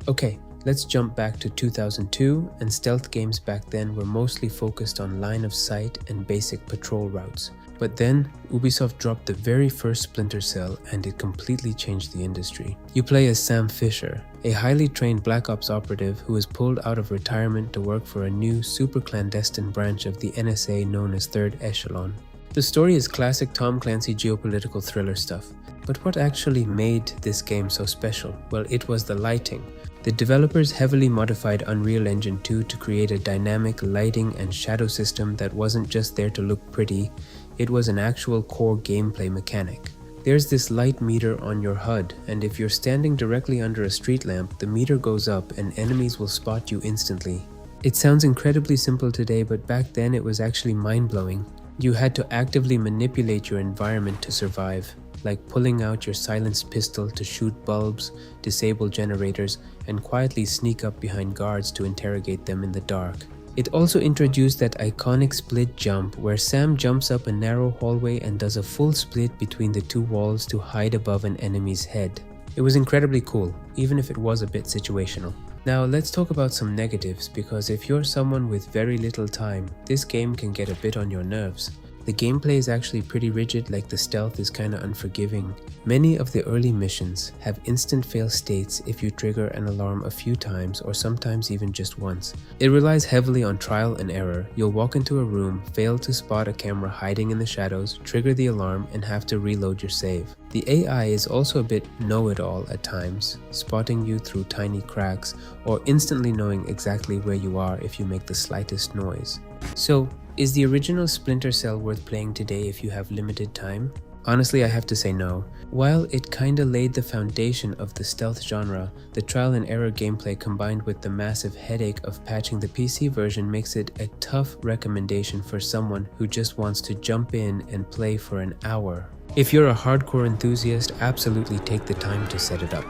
Okay, let's jump back to 2002, and stealth games back then were mostly focused on line of sight and basic patrol routes. But then, Ubisoft dropped the very first Splinter Cell and it completely changed the industry. You play as Sam Fisher, a highly trained Black Ops operative who is pulled out of retirement to work for a new super-clandestine branch of the NSA known as Third Echelon. The story is classic Tom Clancy geopolitical thriller stuff. But what actually made this game so special? Well, it was the lighting. The developers heavily modified Unreal Engine 2 to create a dynamic lighting and shadow system that wasn't just there to look pretty, it was an actual core gameplay mechanic. There's this light meter on your HUD, and if you're standing directly under a street lamp, the meter goes up and enemies will spot you instantly. It sounds incredibly simple today, but back then it was actually mind-blowing. You had to actively manipulate your environment to survive, like pulling out your silenced pistol to shoot bulbs, disable generators, and quietly sneak up behind guards to interrogate them in the dark. It also introduced that iconic split jump where Sam jumps up a narrow hallway and does a full split between the two walls to hide above an enemy's head. It was incredibly cool, even if it was a bit situational. Now let's talk about some negatives, because if you're someone with very little time, this game can get a bit on your nerves. The gameplay is actually pretty rigid, like the stealth is kinda unforgiving. Many of the early missions have instant fail states if you trigger an alarm a few times or sometimes even just once. It relies heavily on trial and error. You'll walk into a room, fail to spot a camera hiding in the shadows, trigger the alarm, and have to reload your save. The AI is also a bit know-it-all at times, spotting you through tiny cracks or instantly knowing exactly where you are if you make the slightest noise. So, is the original Splinter Cell worth playing today if you have limited time? Honestly, I have to say no. While it kinda laid the foundation of the stealth genre, the trial and error gameplay combined with the massive headache of patching the PC version makes it a tough recommendation for someone who just wants to jump in and play for an hour. If you're a hardcore enthusiast, absolutely take the time to set it up.